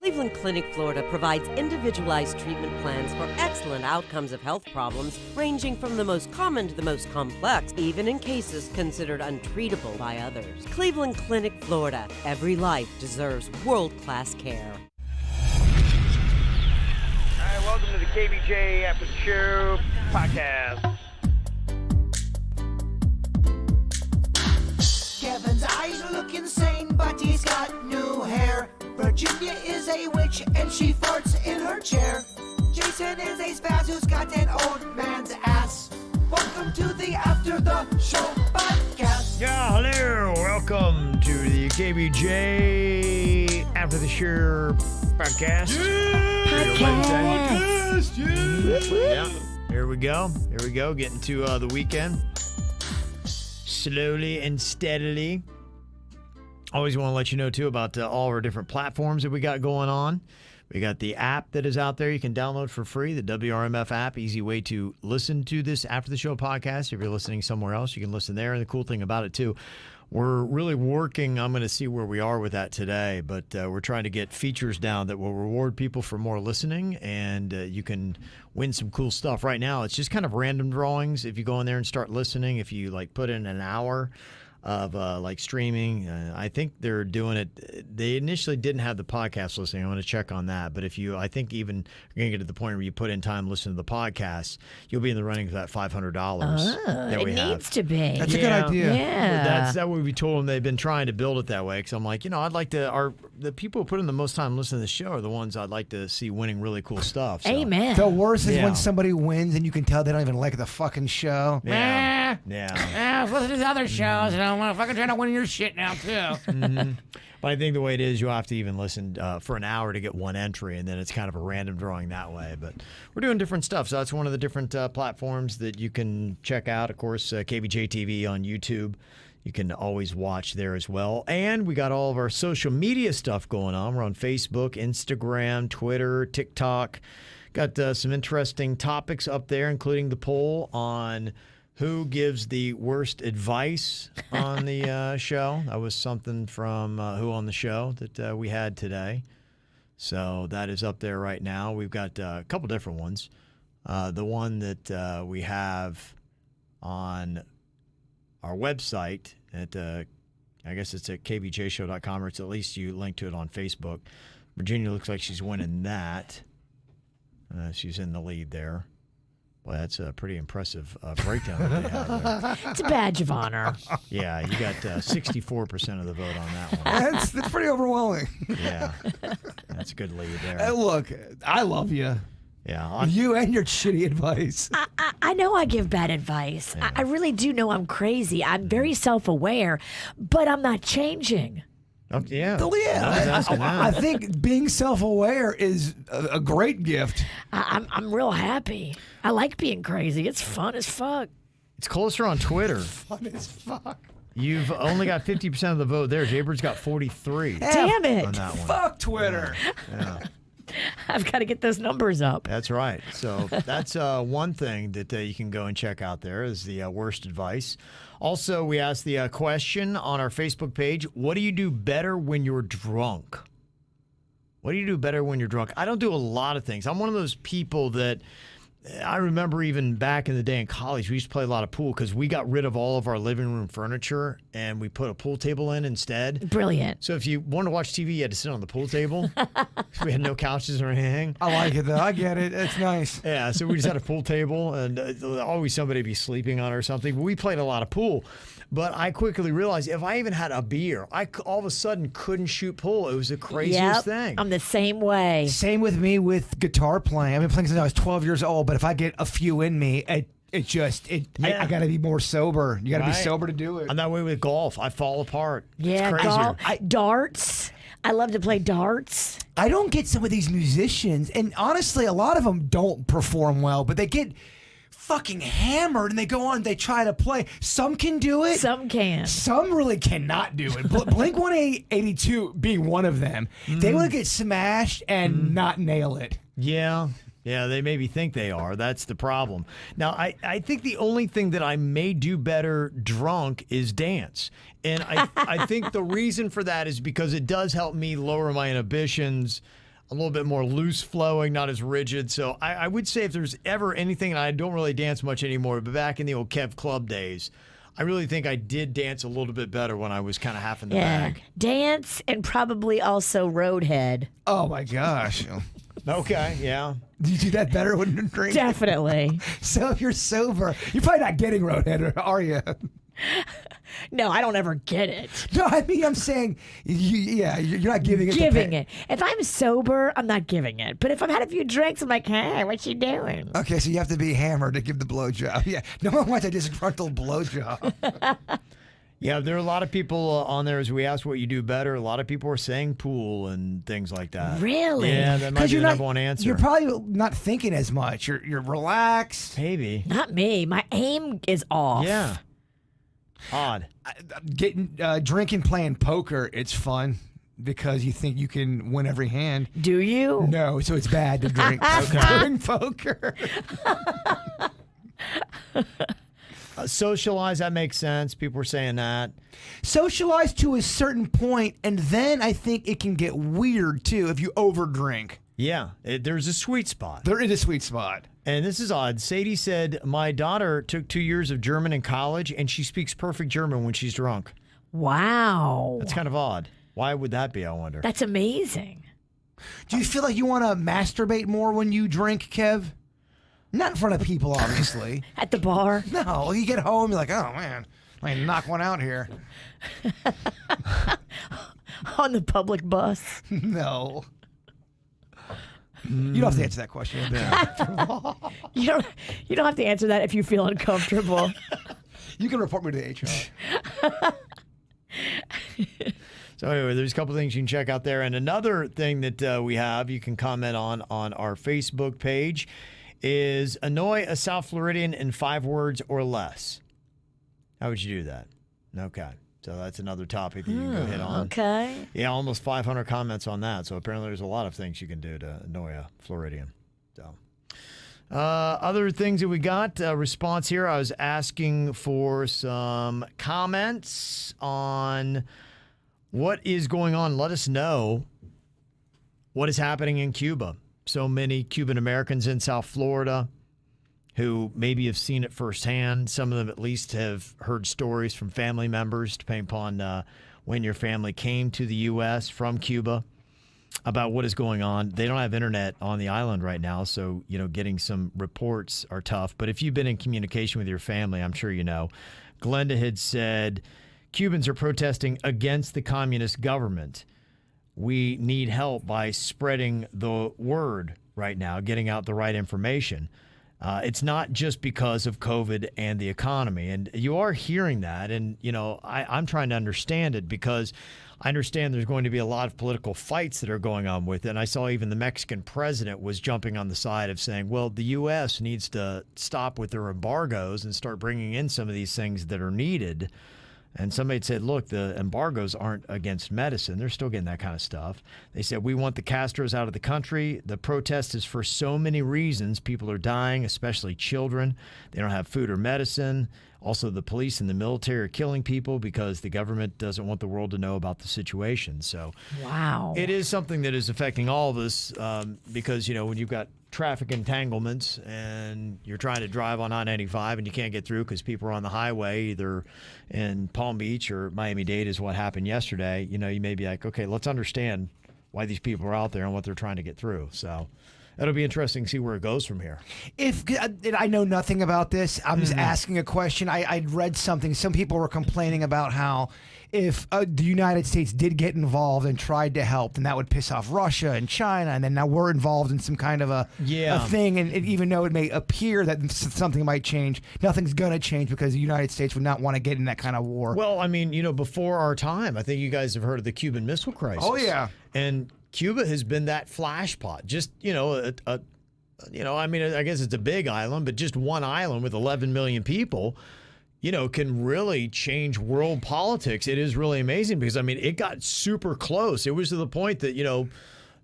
Cleveland Clinic, Florida provides individualized treatment plans for excellent outcomes of health problems ranging from the most common to the most complex, even in cases considered untreatable by others. Cleveland Clinic, Florida. Every life deserves world-class care. All right, welcome to the KVJ After the Show Podcast. Kevin's eyes look insane, but he's got new hair. Virginia is a witch, and she farts in her chair. Jason is a spaz who's got an old man's ass. Welcome to the After the Show Podcast. Yeah, hello. Welcome to the KVJ After the Show Podcast. Podcast. Yeah. Here we go. Getting to the weekend. Slowly and steadily. Always want to let you know, too, about all our different platforms that we got going on. We got the app that is out there you can download for free, the WRMF app. Easy way to listen to this After the Show podcast. If you're listening somewhere else, you can listen there. And the cool thing about it, too, we're really working. I'm going to see where we are with that today, but we're trying to get features down that will reward people for more listening, and you can win some cool stuff. Right now, it's just kind of random drawings. If you go in there and start listening, if you put in an hour of streaming. I think they're doing it. They initially didn't have the podcast listening. I want to check on that. But I think even you're going to get to the point where you put in time listening to the podcast, you'll be in the running for that $500 that we have. It needs to be. That's a good idea. Yeah. That's what we told them. They've been trying to build it that way. Because I'm like, I'd like to. The people who put in the most time listening to the show are the ones I'd like to see winning really cool stuff. So. Amen. The worst is Yeah. when somebody wins and you can tell they don't even like the fucking show. Yeah. Listen to other shows, and I'm fucking trying to win your shit now, too. Mm-hmm. But I think the way it is, you have to even listen for an hour to get one entry, and then it's kind of a random drawing that way. But we're doing different stuff, so that's one of the different platforms that you can check out. Of course, KVJ TV on YouTube. You can always watch there as well. And we got all of our social media stuff going on. We're on Facebook, Instagram, Twitter, TikTok. Got some interesting topics up there, including the poll on who gives the worst advice on the show. That was something from Who on the Show that we had today. So that is up there right now. We've got a couple different ones. The one that we have on our website at, I guess it's at kvjshow.com, or it's at least you link to it on Facebook. Virginia looks like she's winning that. She's in the lead there. Well, that's a pretty impressive breakdown that they have there. It's a badge of honor. Yeah, you got 64% of the vote on that one. That's pretty overwhelming. Yeah, that's a good lead there. Hey, look, I love you. Yeah, You and your shitty advice. I know I give bad advice. Yeah. I really do know I'm crazy. I'm very self-aware, but I'm not changing. yeah. Oh, yeah. No one's asking that. I think being self-aware is a great gift. I'm real happy. I like being crazy. It's fun as fuck. It's closer on Twitter. Fun as fuck. You've only got 50% of the vote there. Jaybird's got 43. Damn it. On that one. Fuck Twitter. Yeah. I've got to get those numbers up. That's right. So that's one thing that you can go and check out there is the worst advice. Also, we asked the question on our Facebook page, what do you do better when you're drunk? What do you do better when you're drunk? I don't do a lot of things. I'm one of those people that I remember even back in the day in college, we used to play a lot of pool because we got rid of all of our living room furniture and we put a pool table in instead. Brilliant. So if you wanted to watch TV, you had to sit on the pool table. We had no couches or anything. I like it, though. I get it. It's nice. Yeah, so we just had a pool table and always somebody would be sleeping on it or something. We played a lot of pool. But I quickly realized if I even had a beer, I all of a sudden couldn't shoot pool. It was the craziest thing. I'm the same way. Same with me with guitar playing. I've been playing since I was 12 years old, but if I get a few in me, I got to be more sober. You got to be sober to do it. I'm that way with golf. I fall apart. Yeah, it's crazier. golf, darts. I love to play darts. I don't get some of these musicians, and honestly, a lot of them don't perform well, but they get fucking hammered and they go on, they try to play. Some can do it. Some can. Some really cannot do it. Blink 182 being one of them. They will get smashed and not nail it. Yeah. Yeah, they maybe think they are. That's the problem. Now, I think the only thing that I may do better drunk is dance. And I think the reason for that is because it does help me lower my inhibitions a little bit more loose flowing, not as rigid. So I would say if there's ever anything, and I don't really dance much anymore, but back in the old Kev Club days, I really think I did dance a little bit better when I was kind of half in the bag. Dance and probably also roadhead. Oh my gosh. Okay, yeah. Do you do that better when you're drinking? Definitely. So if you're sober, you're probably not getting roadhead, are you? No, I don't ever get it. No, I mean, I'm saying, you're not giving it. Giving it. If I'm sober, I'm not giving it. But if I've had a few drinks, I'm like, hey, what you doing? Okay, so you have to be hammered to give the blowjob. Yeah, no one wants a disgruntled blowjob. Yeah, there are a lot of people on there as we asked what you do better. A lot of people are saying pool and things like that. Really? Yeah, that might be the number one answer. You're probably not thinking as much. You're relaxed. Maybe. Not me. My aim is off. Yeah. Odd. Drinking, playing poker, it's fun because you think you can win every hand. Do you? No, so it's bad to drink during poker. Socialize, that makes sense. People were saying that. Socialize to a certain point, and then I think it can get weird too if you overdrink. Yeah, there's a sweet spot. There is a sweet spot. And this is odd. Sadie said, my daughter took 2 years of German in college, and she speaks perfect German when she's drunk. Wow. That's kind of odd. Why would that be, I wonder? That's amazing. Do you feel like you want to masturbate more when you drink, Kev? Not in front of people, obviously. At the bar? No, you get home, you're like, oh, man, I knock one out here. On the public bus? No. You don't have to answer that question. You don't have to answer that if you feel uncomfortable. You can report me to HR. So anyway, there's a couple things you can check out there. And another thing that we have, you can comment on our Facebook page, is annoy a South Floridian in 5 words or less. How would you do that? Okay. So that's another topic that you can go hit on. Okay. Yeah, almost 500 comments on that. So apparently there's a lot of things you can do to annoy a Floridian. So other things that we got, response here, I was asking for some comments on what is going on. Let us know what is happening in Cuba. So many Cuban Americans in South Florida who maybe have seen it firsthand. Some of them at least have heard stories from family members, depending upon when your family came to the U.S. from Cuba, about what is going on. They don't have internet on the island right now, so getting some reports are tough. But if you've been in communication with your family, I'm sure you know. Glenda had said, Cubans are protesting against the communist government. We need help by spreading the word right now, getting out the right information. It's not just because of COVID and the economy. And you are hearing that. And, I'm trying to understand it because I understand there's going to be a lot of political fights that are going on with it. And I saw even the Mexican president was jumping on the side of saying, well, the U.S. needs to stop with their embargoes and start bringing in some of these things that are needed. And somebody said, look, the embargoes aren't against medicine. They're still getting that kind of stuff. They said, we want the Castros out of the country. The protest is for so many reasons. People are dying, especially children. They don't have food or medicine. Also, the police and the military are killing people because the government doesn't want the world to know about the situation. So wow, it is something that is affecting all of us because, when you've got traffic entanglements and you're trying to drive on I-95 and you can't get through because people are on the highway either in Palm Beach or Miami-Dade is what happened yesterday. You may be like, okay, let's understand why these people are out there and what they're trying to get through. So it'll be interesting to see where it goes from here. If I know nothing about this, I'm just asking a question. I read something. Some people were complaining about how if the United States did get involved and tried to help, then that would piss off Russia and China, and then now we're involved in some kind of a thing, and even though it may appear that something might change, nothing's going to change because the United States would not want to get in that kind of war. Well, I mean, before our time, I think you guys have heard of the Cuban Missile Crisis. Oh, yeah. And Cuba has been that flashpot. Just, I guess it's a big island, but just one island with 11 million people, can really change world politics. It is really amazing because, it got super close. It was to the point that,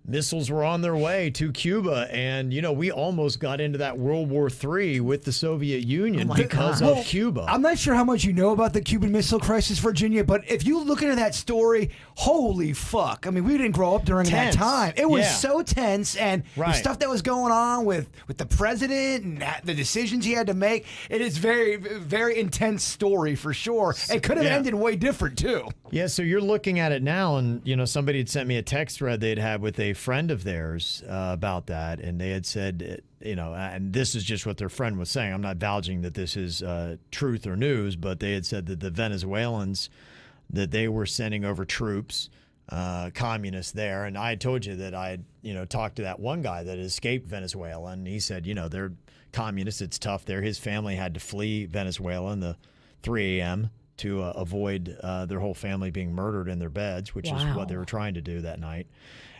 missiles were on their way to Cuba. And, we almost got into that World War III with the Soviet Union because of Cuba. I'm not sure how much you know about the Cuban Missile Crisis, Virginia, but if you look into that story, holy fuck. I mean, we didn't grow up during that time. It was so tense, and the stuff that was going on with the president and the decisions he had to make, it is very, very intense story for sure. It could have ended way different, too. Yeah, so you're looking at it now, and, somebody had sent me a text thread they'd had with a friend of theirs about that, and they had said, and this is just what their friend was saying. I'm not vouching that this is truth or news, but they had said that the Venezuelans, that they were sending over troops, communists there. And I had told you that I had, talked to that one guy that escaped Venezuela, and he said, they're communists. It's tough there. His family had to flee Venezuela in the 3 a.m. to avoid their whole family being murdered in their beds, which is what they were trying to do that night.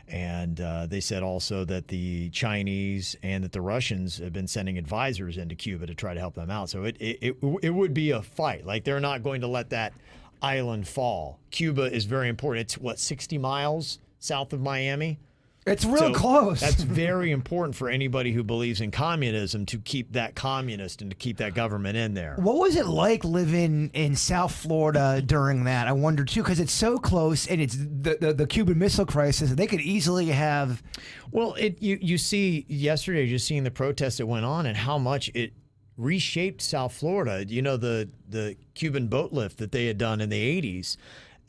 And they said also that the Chinese and that the Russians have been sending advisors into Cuba to try to help them out. So it would be a fight. Like, they're not going to let that island fall. Cuba is very important. It's, 60 miles south of Miami? It's real close. That's very important for anybody who believes in communism, to keep that communist and to keep that government in there. What was it like living in South Florida during that? I wonder, too, because it's so close, and it's the Cuban Missile Crisis, and they could easily have... Well, you see yesterday, just seeing the protests that went on and how much it reshaped South Florida. The Cuban boat lift that they had done in the 80s.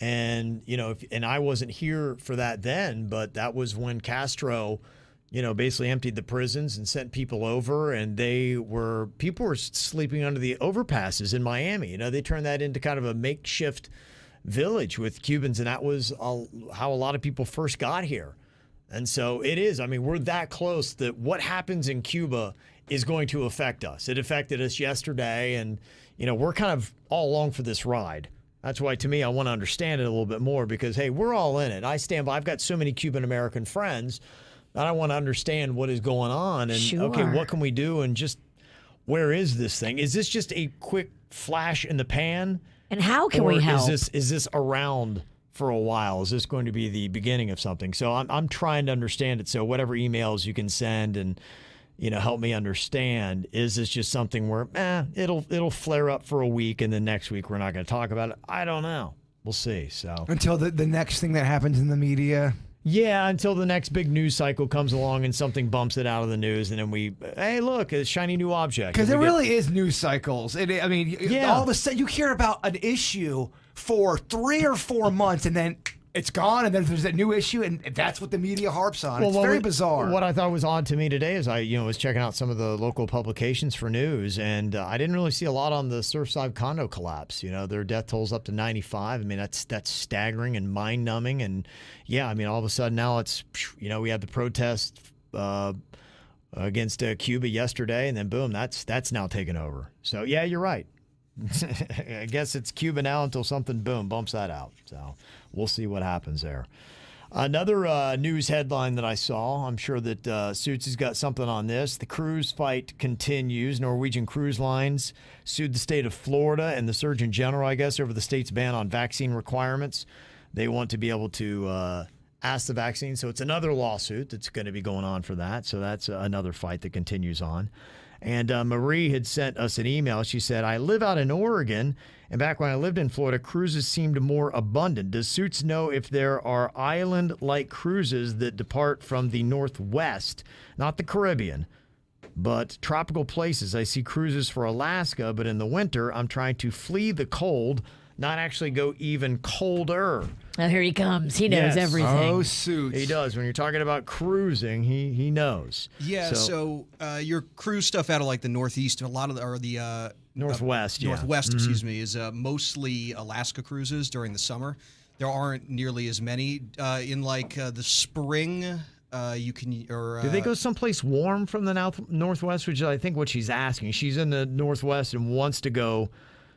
And, and I wasn't here for that then, but that was when Castro, basically emptied the prisons and sent people over, and people were sleeping under the overpasses in Miami. They turned that into kind of a makeshift village with Cubans, and that was how a lot of people first got here. And so it is. I mean, we're that close that what happens in Cuba is going to affect us. It affected us yesterday, and, we're kind of all along for this ride. That's why, to me, I want to understand it a little bit more because, hey, we're all in it. I stand by. I've got so many Cuban-American friends that I want to understand what is going on. And, okay, what can we do? And just, where is this thing? Is this just a quick flash in the pan? And how can we help? Is this around for a while? Is this going to be the beginning of something? So I'm trying to understand it. So whatever emails you can send and, help me understand. Is this just something where it'll flare up for a week and then next week we're not going to talk about it? I don't know. We'll see. So until the next thing that happens in the media. Yeah, until the next big news cycle comes along and something bumps it out of the news, and then hey, look, a shiny new object. Because it really is news cycles. All of a sudden you hear about an issue for 3 or 4 months, and then it's gone, and then there's a new issue, and that's what the media harps on. It's very bizarre. What I thought was odd to me today is I was checking out some of the local publications for news, and I didn't really see a lot on the Surfside condo collapse. Their death toll's up to 95. I mean, that's staggering and mind-numbing, and all of a sudden now it's, we had the protest against Cuba yesterday, and then boom, that's now taken over. So yeah, you're right. I guess it's Cuba now until something, boom, bumps that out. So we'll see what happens there. Another news headline that I saw, I'm sure that Suits has got something on this. The cruise fight continues. Norwegian Cruise Lines sued the state of Florida and the Surgeon General, I guess, over the state's ban on vaccine requirements. They want to be able to ask the vaccine. So it's another lawsuit that's going to be going on for that. So that's another fight that continues on. And Marie had sent us an email. She said, I live out in Oregon, and back when I lived in Florida, cruises seemed more abundant. Does Suits know if there are island-like cruises that depart from the Northwest, not the Caribbean, but tropical places? I see cruises for Alaska, but in the winter, I'm trying to flee the cold, not actually go even colder. Oh, here he comes. He knows everything. Oh, Suits. He does. When you're talking about cruising, he knows. Yeah, so your cruise stuff out of like the Northeast, a lot of the Northwest, Northwest, excuse me, is mostly Alaska cruises during the summer. There aren't nearly as many in like the spring. You can do they go someplace warm from the Northwest, which is I think what she's asking. She's in the Northwest and wants to go.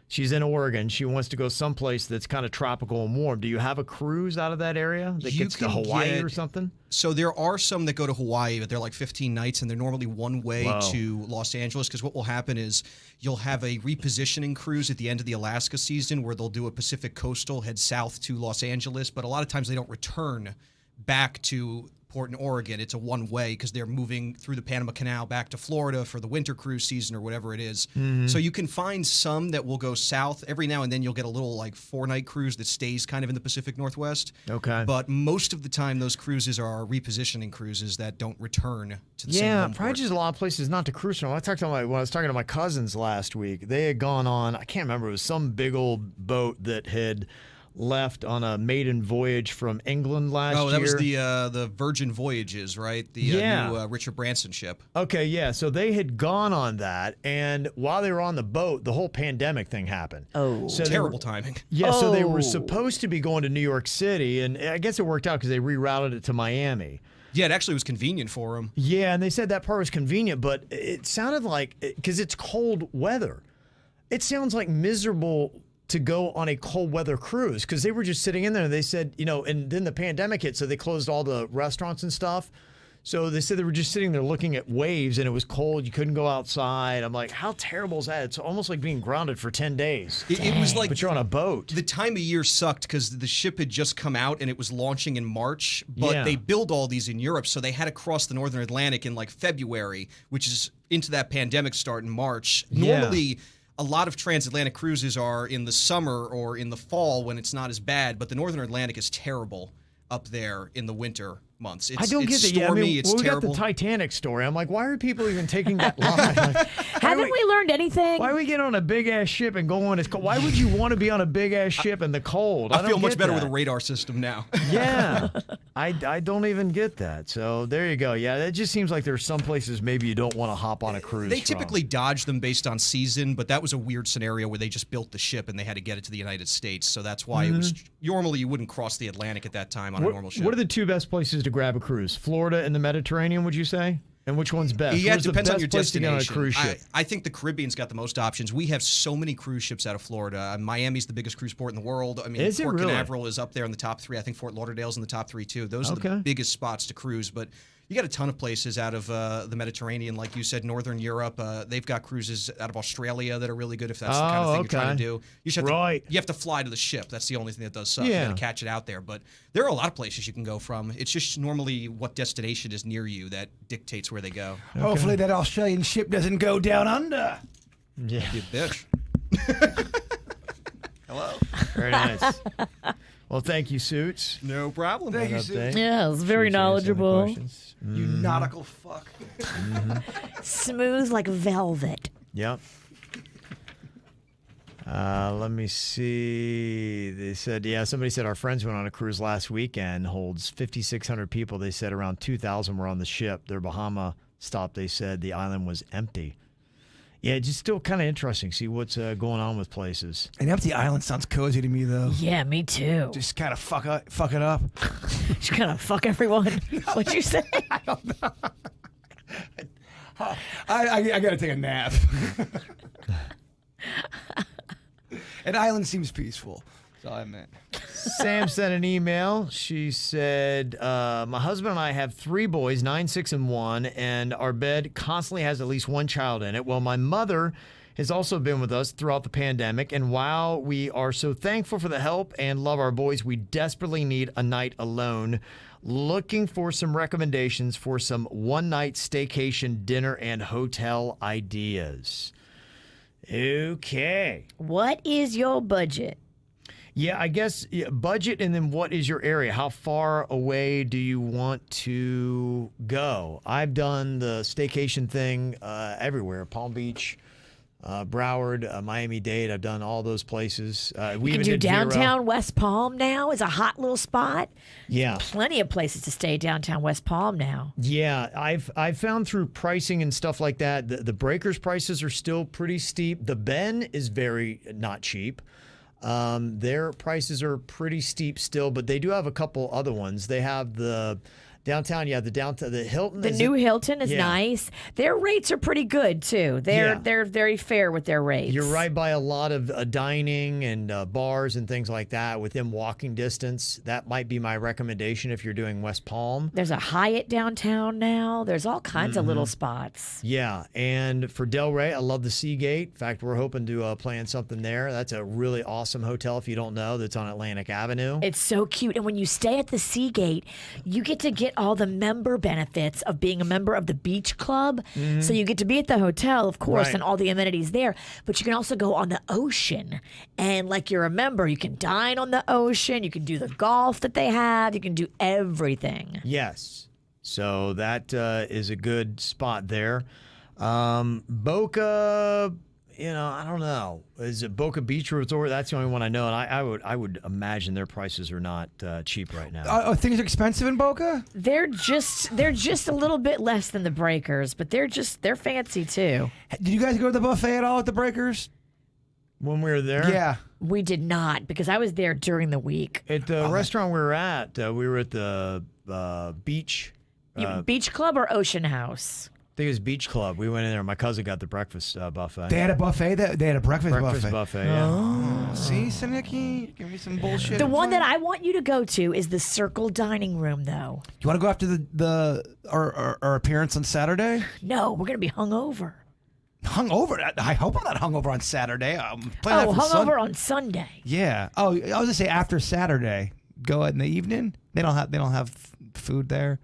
She's in Oregon. She wants to go someplace that's kind of tropical and warm. Do you have a cruise out of that area that gets to Hawaii or something? So there are some that go to Hawaii, but they're like 15 nights, and they're normally one way to Los Angeles, because what will happen is you'll have a repositioning cruise at the end of the Alaska season where they'll do a Pacific coastal, head south to Los Angeles, but a lot of times they don't return back to Portland, Oregon. It's a one-way because they're moving through the Panama Canal back to Florida for the winter cruise season or whatever it is. So you can find some that will go south. Every now and then you'll get a little like 4-night cruise that stays kind of in the Pacific Northwest. Okay. But most of the time those cruises are repositioning cruises that don't return to the same home probably port. just a lot of places not to cruise from. When I was talking to my cousins last week, they had gone on, I can't remember, it was some big old boat that had left on a maiden voyage from England last year. Oh, that was the Virgin Voyages, right? The new Richard Branson ship. Okay, yeah. So they had gone on that, and while they were on the boat, the whole pandemic thing happened. Oh. So Terrible timing. Yeah, so they were Oh. supposed to be going to New York City, and I guess it worked out because they rerouted it to Miami. Yeah, it actually was convenient for them. Yeah, and they said that part was convenient, but it sounded like, because it's cold weather, it sounds like miserable to go on a cold weather cruise, because they were just sitting in there and they said, and then the pandemic hit, so they closed all the restaurants and stuff. So they said they were just sitting there looking at waves and it was cold. You couldn't go outside. I'm like, how terrible is that? It's almost like being grounded for 10 days. It was like But you're on a boat. the time of year sucked because the ship had just come out and it was launching in March, but Yeah. they build all these in Europe, so they had to cross the Northern Atlantic in like February, which is into that pandemic start in March. Yeah. Normally, a lot of transatlantic cruises are in the summer or in the fall when it's not as bad, but the Northern Atlantic is terrible up there in the winter months. It's, I don't it's get that. stormy, Yeah, I mean, it's we got terrible. the Titanic story. I'm like, why are people even taking that line? Like, Haven't we learned anything? why we get on a big ass ship and go on? It's cold? Why would you want to be on a big ass ship in the cold? I don't feel much get better that. with a radar system now. Yeah, I don't even get that. So there you go. Yeah, it just seems like there's some places maybe you don't want to hop on a cruise. They from. typically dodge them based on season, but that was a weird scenario where they just built the ship and they had to get it to the United States. So that's why it was normally you wouldn't cross the Atlantic at that time on a normal ship. What are the two best places to grab a cruise? Florida and the Mediterranean, would you say? And which one's best? Yeah, it Where's the depends on best your place to get destination. on a cruise ship? I think the Caribbean's got the most options. We have so many cruise ships out of Florida. Miami's the biggest cruise port in the world. I mean, Is it Port really? Canaveral is up there in the top 3. I think Fort Lauderdale's in the top 3 too. Those are the Okay. biggest spots to cruise. But you got a ton of places out of the Mediterranean, like you said, Northern Europe. They've got cruises out of Australia that are really good if that's the kind of thing you're trying to do. You just have Right. you have to fly to the ship. That's the only thing that does suck. Yeah. You got to catch it out there. But there are a lot of places you can go from. It's just normally what destination is near you that dictates where they go. Hopefully that Australian ship doesn't go down under. Yeah, You bitch. very nice. Well, thank you, Suits. No problem. Thank you, Update. Suits. Yeah, it's very Appreciate answering the knowledgeable. questions. You nautical fuck. Smooth like velvet. Yep. Let me see. They said, somebody said our friends went on a cruise last weekend, holds 5,600 people. They said around 2,000 were on the ship. Their Bahama stop, they said the island was empty. Yeah, it's just still kind of interesting. See what's going on with places. An empty island sounds cozy to me, though. Yeah, me too. Just kind of fuck it up. Just kind of fuck everyone. What'd you say? I got to take a nap. An island seems peaceful. That's all I meant. Sam sent an email. She said, my husband and I have 3 boys, 9, 6, and 1, and our bed constantly has at least one child in it. Well, my mother has also been with us throughout the pandemic, and while we are so thankful for the help and love our boys, we desperately need a night alone. Looking for some recommendations for some one-night staycation dinner and hotel ideas. Okay. What is your budget? Yeah, I guess budget, and then what is your area? How far away do you want to go? I've done the staycation thing everywhere. Palm Beach, Broward, Miami-Dade. I've done all those places. We You can even do did Vero. downtown West Palm now. It's a hot little spot. Yeah. Plenty of places to stay downtown West Palm now. Yeah, I've found through pricing and stuff like that, the Breakers prices are still pretty steep. The Ben is very not cheap. Their prices are pretty steep still, but they do have a couple other ones. They have the Downtown, yeah, the Hilton. The new Hilton is Yeah. nice. Their rates are pretty good too. They're very fair with their rates. You're right by a lot of dining and bars and things like that within walking distance. That might be my recommendation if you're doing West Palm. There's a Hyatt downtown now. There's all kinds of Mm-hmm. little spots. Yeah, and for Delray, I love the Seagate. In fact, we're hoping to plan something there. That's a really awesome hotel, if you don't know, that's on Atlantic Avenue. It's so cute. And when you stay at the Seagate, you get to get all the member benefits of being a member of the beach club. So you get to be at the hotel, of course, Right. and all the amenities there. But you can also go on the ocean. And like you're a member, you can dine on the ocean. You can do the golf that they have. You can do everything. Yes. So that is a good spot there. Boca, I don't know. Is it Boca Beach Resort? That's the only one I know. And I would imagine their prices are not cheap right now. Are things expensive in Boca? They're just a little bit less than the Breakers, but they're fancy too. Did you guys go to the buffet at all at the Breakers? When we were there? Yeah. We did not, because I was there during the week. At the restaurant we were at the beach. Beach Club or Ocean House? I think it was Beach Club. We went in there. My cousin got the breakfast buffet. They had a buffet. They had a breakfast buffet, yeah. Oh, see, Saniki, give me some bullshit. The one that I want you to go to is the Circle Dining Room, though. You want to go after our appearance on Saturday? No, we're going to be hungover. Hungover? I hope I'm not hungover on Saturday. I'm planning that for hungover on Sunday. Yeah. Oh, I was gonna say after Saturday. Go in the evening. They don't have food there.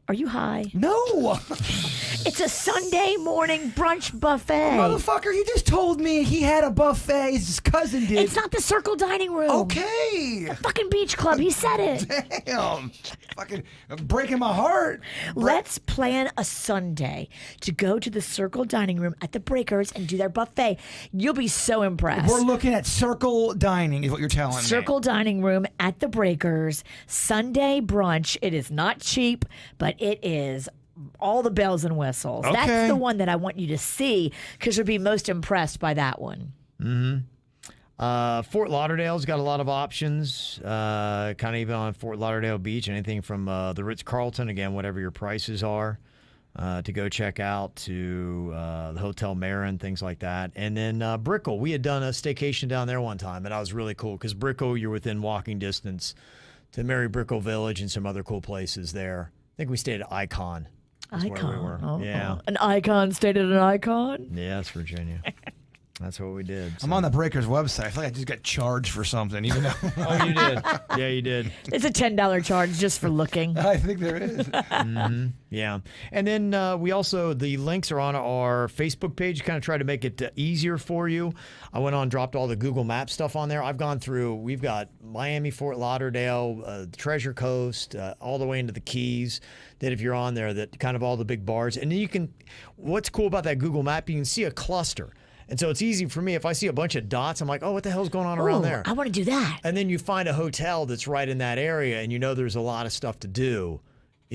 Are you high? No. It's a Sunday morning brunch buffet. Motherfucker, he just told me he had a buffet. His cousin did. It's not the Circle Dining Room. Okay. Fucking Beach Club. He said it. Damn. Fucking breaking my heart. Let's plan a Sunday to go to the Circle Dining Room at the Breakers and do their buffet. You'll be so impressed. We're looking at Circle Dining is what you're telling me. Circle Dining Room at the Breakers, Sunday brunch. It is not cheap, but it is all the bells and whistles. Okay. That's the one that I want you to see because you'll be most impressed by that one. Fort Lauderdale's got a lot of options, kind of even on Fort Lauderdale Beach, anything from the Ritz-Carlton, again, whatever your prices are, to go check out, to the Hotel Marin, things like that. And then Brickell. We had done a staycation down there one time, and that was really cool because Brickell, you're within walking distance to Mary Brickell Village and some other cool places there. I think we stayed at Icon. That's where we were. Oh, Yeah. An icon stayed at an icon? Yeah, that's Virginia. That's what we did. I'm on the Breakers website. I feel like I just got charged for something, even though Oh, you did. Yeah, you did. It's a $10 charge just for looking. I think there is. Yeah. And then we also, the links are on our Facebook page, kind of try to make it easier for you. I went on, dropped all the Google Maps stuff on there. I've gone through, we've got Miami, Fort Lauderdale, Treasure Coast, all the way into the Keys, that if you're on there, that kind of all the big bars. And then you can, what's cool about that Google Map, you can see a cluster. And so it's easy for me. If I see a bunch of dots, I'm like, oh, what the hell's going on around Ooh, there? I want to do that. And then you find a hotel that's right in that area, and you know there's a lot of stuff to do,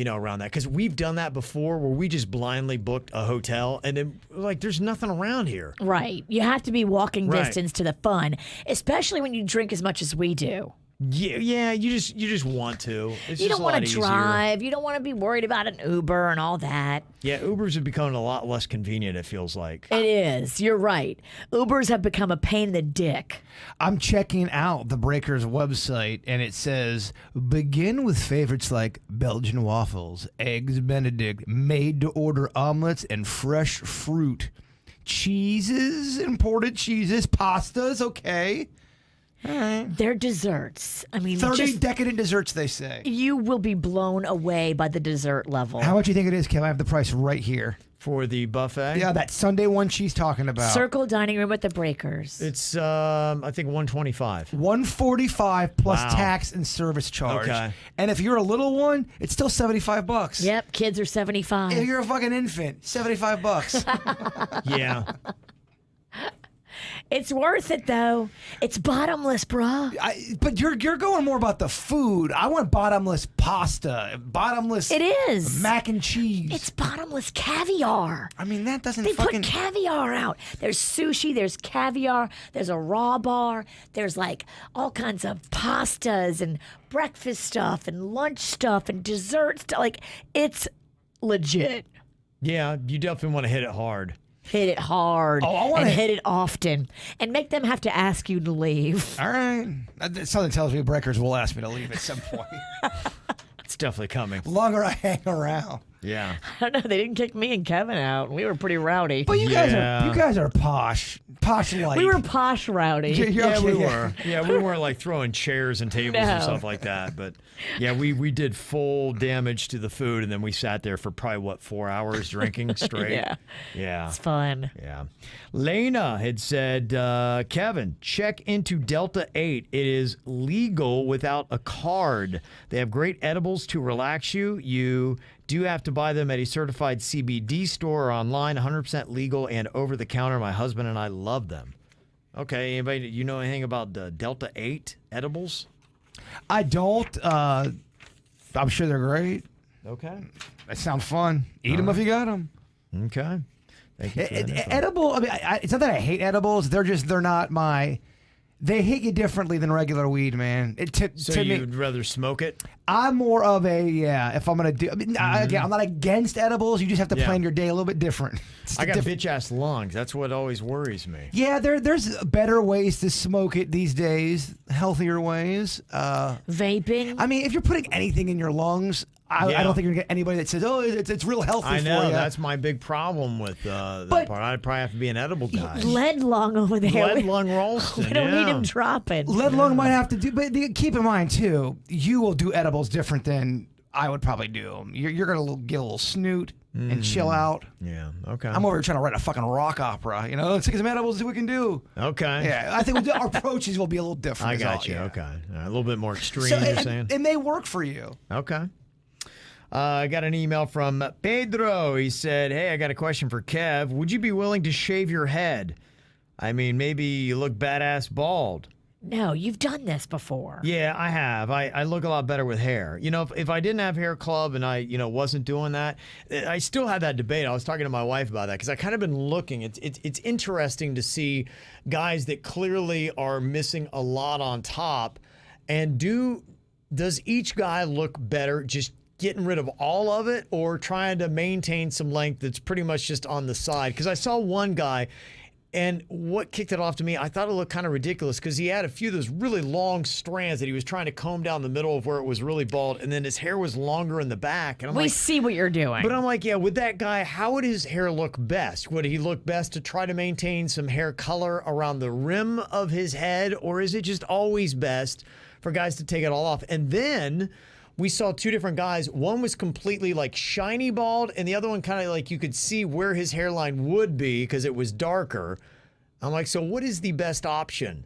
around that. Because we've done that before where we just blindly booked a hotel, and then, like, there's nothing around here. Right. You have to be walking Right. distance to the fun, especially when you drink as much as we do. Yeah, you just want to. It's You just don't a want lot to easier. drive. You don't want to be worried about an Uber and all that. Yeah, Ubers have become a lot less convenient, it feels like. It is. You're right. Ubers have become a pain in the dick. I'm checking out the Breakers website, and it says, begin with favorites like Belgian waffles, eggs Benedict, made-to-order omelets, and fresh fruit. Cheeses, imported cheeses, pastas, okay. All right. They're desserts. I mean, 30 just, decadent desserts, they say. you will be blown away by the dessert level. How much do you think it is, Kev? I have the price right here. For the buffet? Yeah, that Sunday one she's talking about. Circle Dining Room at the Breakers. It's, I think, $125. $145 plus Wow. tax and service charge. Okay. And if you're a little one, it's still $75. Yep, kids are 75. If you're a fucking infant, $75. Yeah. It's worth it though. It's bottomless, bruh. But you're going more about the food. I want bottomless pasta, bottomless. It is mac and cheese. It's bottomless caviar. I mean, that doesn't They fucking. put caviar out. There's sushi, there's caviar, there's a raw bar, there's like all kinds of pastas and breakfast stuff and lunch stuff and dessert stuff. Like, it's legit. Yeah, you definitely want to hit it hard. Hit it hard wanna- and hit it often and make them have to ask you to leave. All right. Something tells me Breakers will ask me to leave at some point. It's definitely coming. The longer I hang around. Yeah. I don't know. They didn't kick me and Kevin out. We were pretty rowdy. But you guys are posh like. We were posh rowdy. Yeah, we were. Yeah, we weren't like throwing chairs and tables and No. stuff like that. But yeah, we did full damage to the food, and then we sat there for probably 4 hours drinking straight. Yeah. It's fun. Yeah. Lena had said, Kevin, check into Delta 8. It is legal without a card. They have great edibles to relax you. You do have to buy them at a certified CBD store or online, 100% legal and over the counter. My husband and I love them. Okay, anybody, you know anything about the Delta 8 edibles? I don't. I'm sure they're great. Okay. They sound fun. Eat them if you got them. Okay. Thank you for that info. Edible. I mean, it's not that I hate edibles. They're not my. They hit you differently than regular weed, man. So to you'd me, rather smoke it? I'm more of a if I'm gonna do. I mean, again, I'm not against edibles. You just have to plan your day a little bit different. I got bitch ass lungs. That's what always worries me. Yeah, there's better ways to smoke it these days, healthier ways. Vaping. I mean, if you're putting anything in your lungs, I don't think you're gonna get anybody that says, "Oh, it's real healthy I know for you." that's my big problem with that part. I'd probably have to be an edible guy. Lead lung over there. Lead lung Ralston. We don't need him dropping. Lead lung might have to do, but keep in mind too, you will do edibles different than I would probably do them. You're gonna get a little snoot and chill out. Yeah. Okay. I'm over here trying to write a fucking rock opera. Let's take some edibles, see what we can do. Okay. Yeah, I think our approaches will be a little different. I got you. Yeah. Okay. All right, a little bit more extreme. So you're saying. it may work for you. Okay. I got an email from Pedro. He said, hey, I got a question for Kev. Would you be willing to shave your head? I mean, maybe you look badass bald. No, you've done this before. Yeah, I have. I look a lot better with hair. If I didn't have hair club and I, wasn't doing that, I still had that debate. I was talking to my wife about that because I kind of been looking. It's interesting to see guys that clearly are missing a lot on top. And does each guy look better just getting rid of all of it or trying to maintain some length that's pretty much just on the side? Because I saw one guy, and what kicked it off to me, I thought it looked kind of ridiculous because he had a few of those really long strands that he was trying to comb down the middle of where it was really bald, and then his hair was longer in the back. And We see what you're doing. But I'm like, yeah, with that guy, how would his hair look best? Would he look best to try to maintain some hair color around the rim of his head, or is it just always best for guys to take it all off? And then we saw two different guys. One was completely like shiny bald, and the other one kind of like you could see where his hairline would be because it was darker. I'm like, so what is the best option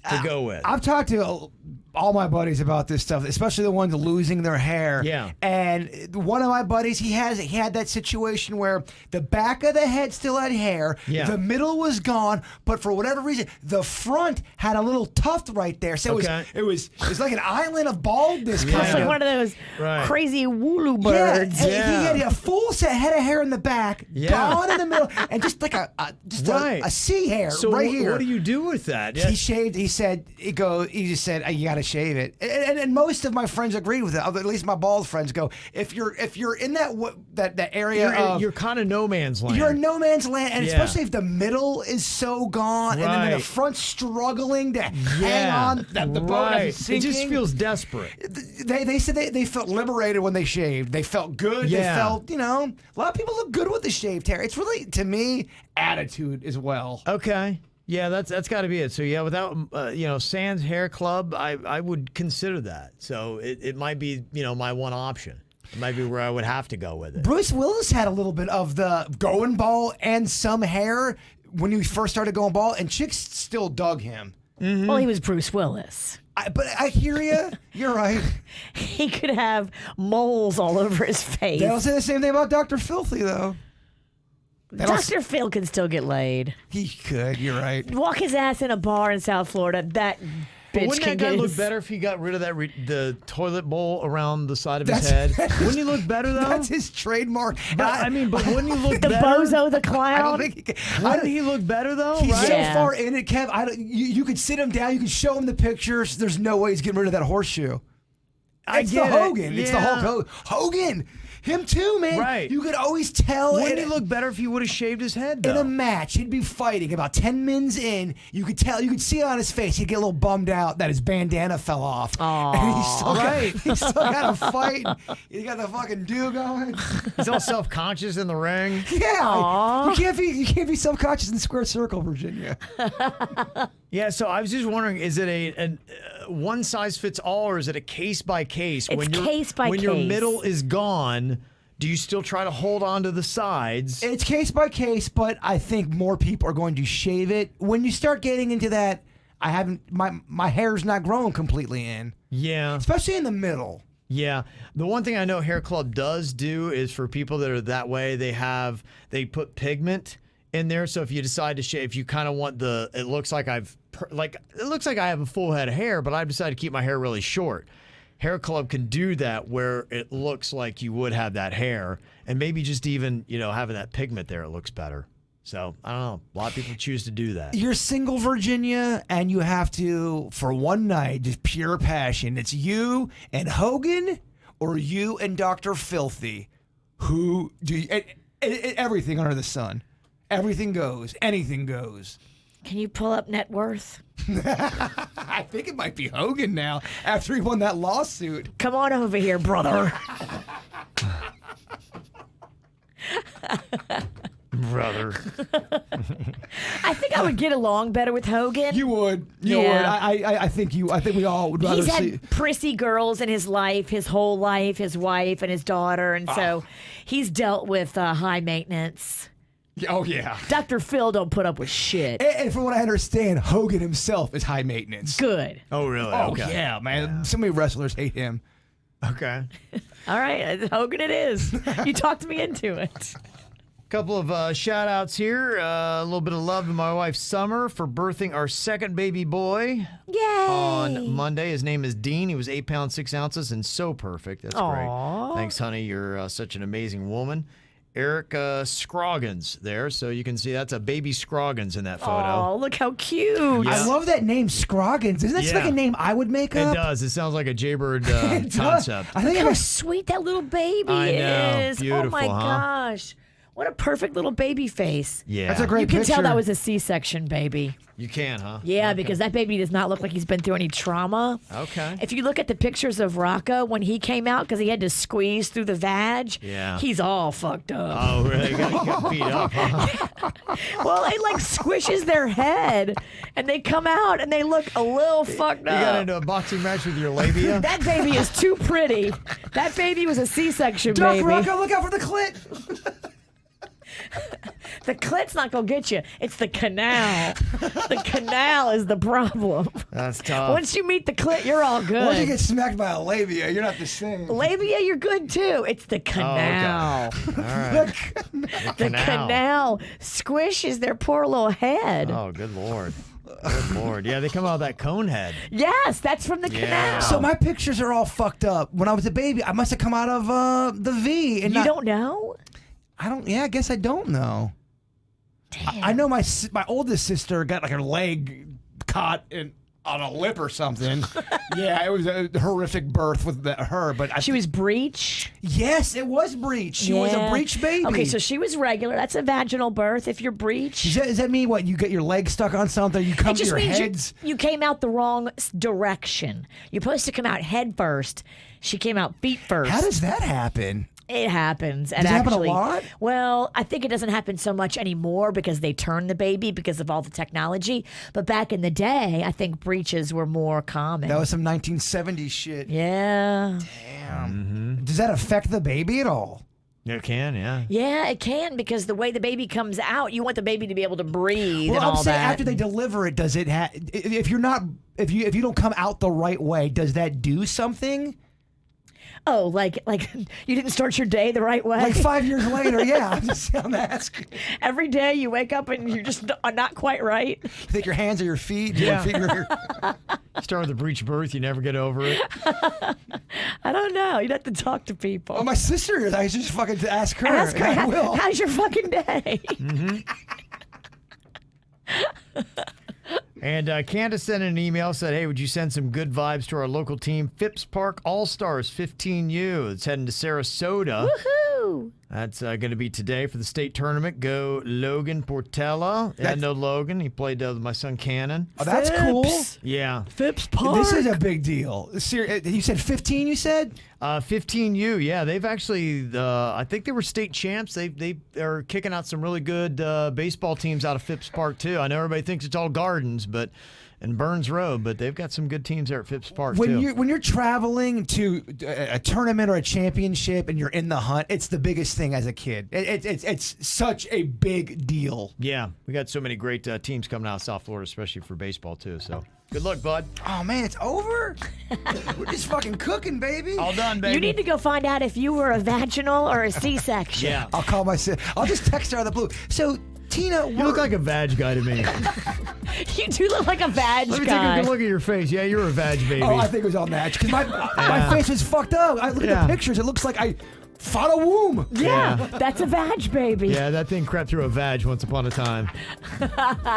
to go with? I've talked to all my buddies about this stuff, especially the ones losing their hair. Yeah. And one of my buddies, he had that situation where the back of the head still had hair, Yeah. the middle was gone, but for whatever reason, the front had a little tuft right there. So it was like an island of baldness. Yeah. Kind It's of. like one of those Right. crazy wooloo Yeah, birds. and Yeah. he had a full head of hair in the back, Yeah. gone in the middle, and just like a sea hair So right here. what do you do with that? He shaved. He said, he just said, you got to shave it. And most of my friends agreed with it. At least my bald friends go, if you're in that area You're kind of no man's land. you're in no man's land, and Yeah. especially if the middle is so gone, and then the Right. front struggling to hang on, the bone right. is It sinking. just feels desperate. They said they felt liberated when they shaved. They felt good. Yeah. They felt, a lot of people look good with the shaved hair. It's really, to me, attitude as well. Okay. Yeah, that's got to be it. So yeah, without Sans Hair Club, I would consider that. So it might be my one option. It might be where I would have to go with it. Bruce Willis had a little bit of the going bald and some hair when he first started going bald, and chicks still dug him. Mm-hmm. Well, he was Bruce Willis. But I hear you. You're right. He could have moles all over his face. They don't say the same thing about Dr. Filthy, though. Dr. Phil can still get laid. He could. You're right. Walk his ass in a bar in South Florida. That bitch Wouldn't can that guy get look his- better if he got rid of that the toilet bowl around the side of his head? Wouldn't he look better though? That's his trademark. But, I mean, but wouldn't he look the better? bozo, the I clown. don't think he can. Wouldn't he look better though? He's right? so Yeah. far in it, Kev. You could sit him down. You could show him the pictures. There's no way he's getting rid of that horseshoe. It's the get it. Hogan. It's the Yeah. Hulk Hogan. Him too, man. Right. You could always tell. Wouldn't he look better if he would have shaved his head though? in a match? He'd be fighting about 10 mins in. You could tell. You could see it on his face. He'd get a little bummed out that his bandana fell off. Aw. And he's still Right. got to fight. He's got the fucking do going. He's all self-conscious in the ring. Yeah. You can't be self-conscious in Square Circle, Virginia. Yeah, so I was just wondering, is it a one size fits all, or is it a case by case? It's case by When your case. middle is gone, do you still try to hold on to the sides? It's case by case, but I think more people are going to shave it. When you start getting into that, my hair's not growing completely in, Yeah. especially in the middle. Yeah. The one thing I know Hair Club does do is for people that are that way, they put pigment in there. So if you decide to shave, if you kind of want it looks like I have a full head of hair, but I've decided to keep my hair really short. Hair Club can do that where it looks like you would have that hair, and maybe just even, having that pigment there, it looks better. So I don't know. A lot of people choose to do that. You're single, Virginia, and you have to, for one night, just pure passion. It's you and Hogan or you and Dr. Filthy. Who do you, everything under the sun. Everything goes. Anything goes. Can you pull up net worth? I think it might be Hogan now after he won that lawsuit. Come on over here, brother. Brother. I think I would get along better with Hogan. You would. Yeah. I think we all would rather He's see. had prissy girls in his life, his whole life, his wife and his daughter, and so he's dealt with high maintenance. Oh, yeah. Dr. Phil don't put up with shit. And from what I understand, Hogan himself is high maintenance. Good. Oh, really? Oh, Okay. yeah, man. So many wrestlers hate him. Okay. All right, Hogan it is. You talked me into it. Couple of shout outs here. A little bit of love to my wife Summer for birthing our second baby boy Yay. on Monday. His name is Dean. He was 8 pounds 6 ounces and so perfect. That's Aw. great. Thanks, honey. You're such an amazing woman. Eric Scroggins there, so you can see that's a baby Scroggins in that photo. Oh, look how cute. Yeah. I love that name, Scroggins. Isn't that Yeah. like a name I would make It up? does. It sounds like a Jaybird It does. concept. I think Look how it sweet that little baby I know. is. Oh Beautiful, my huh? gosh. What a perfect little baby face. Yeah. That's a great You can tell picture. that was a C-section baby. You can, huh? Yeah, Okay. because that baby does not look like he's been through any trauma. Okay. If you look at the pictures of Rocco when he came out because he had to squeeze through the vag, Yeah. he's all fucked up. Oh, really? You got beat up, huh? Well, it like squishes their head and they come out and they look a little fucked You got up. into a boxing match with your labia? That baby is too pretty. That baby was a C-section Doc baby. Rocco, look out for the clit. The clit's not gonna get you. It's the canal. The canal is the problem. That's tough. Once you meet the clit, you're all good. Once you get smacked by a labia, you're not the same. Labia, you're good too. It's the canal. All right. The canal squishes their poor little head. Oh, good Lord. Good Lord. Yeah, they come out of that cone head. Yes, that's from the canal. So my pictures are all fucked up. When I was a baby, I must have come out of the V. And you don't know? I don't. Yeah, I guess I don't know. I know my oldest sister got like her leg caught on a lip or something. Yeah, it was a horrific birth with her. But She was breech. Yes, it was breech. She was a Yeah. breech baby. Okay, so she was regular. That's a vaginal birth if you're breech. Does that mean what? You get your leg stuck on something? You come It to just your means heads? you came out the wrong direction. You're supposed to come out head first. She came out feet first. How does that happen? It happens. And Does it happen a actually, lot? Well, I think it doesn't happen so much anymore because they turn the baby because of all the technology. But back in the day, I think breaches were more common. That was some 1970s shit. Yeah. Damn. Does that affect the baby at all? It can, yeah. Yeah, it can because the way the baby comes out, you want the baby to be able to breathe Well, and all I'm saying that. after they deliver it, does it if you don't come out the right way, does that do something? Oh, like you didn't start your day the right way? Like 5 years later, yeah. I'm asking. Every day you wake up and you're just not quite right. You think your hands are your feet? Yeah. Your feet are your... Start with a breech birth, you never get over it. I don't know. You'd have to talk to people. Oh, my sister is. I should just fucking ask her. Ask her, I will. how's your fucking day? And Candace sent an email, said, hey, would you send some good vibes to our local team, Phipps Park All-Stars 15U. It's heading to Sarasota. Woohoo! That's going to be today for the state tournament. Go Logan Portella. I know Logan. He played with my son Cannon. Oh, that's cool. Phipps. Yeah. Phipps Park. This is a big deal. You said 15, you said? 15U, yeah. They've actually, I think they were state champs. They are kicking out some really good baseball teams out of Phipps Park, too. I know everybody thinks it's all Gardens, and Burns Road, but they've got some good teams there at Phipps Park, too. When you're traveling to a tournament or a championship and you're in the hunt, it's the biggest thing as a kid. It's such a big deal. Yeah, we got so many great teams coming out of South Florida, especially for baseball, too, so good luck, bud. Oh, man, it's over? We're just fucking cooking, baby. All done, baby. You need to go find out if you were a vaginal or a C-section. Yeah. I'll call my sister. I'll just text her out of the blue. So, Tina, You look like a vag guy to me. You do look like a vag Let me guy. take a good look at your face. Yeah, you're a vag baby. Oh, I think it was all match because my face is fucked up. I look at the pictures. It looks like I fought a womb. Yeah, that's a vag baby. Yeah, that thing crept through a vag once upon a time.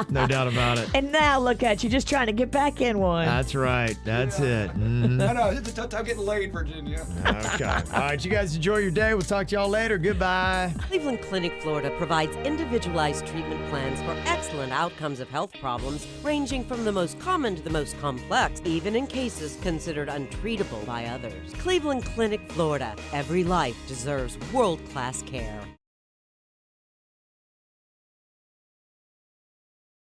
No doubt about it. And now look at you, just trying to get back in one. That's right. That's it. Mhm. I know. It's a tough time getting laid, Virginia. Okay. All right, you guys enjoy your day. We'll talk to y'all later. Goodbye. Cleveland Clinic Florida provides individualized treatment plans for excellent outcomes of health problems, ranging from the most common to the most complex, even in cases considered untreatable by others. Cleveland Clinic Florida. Every life deserves world-class care.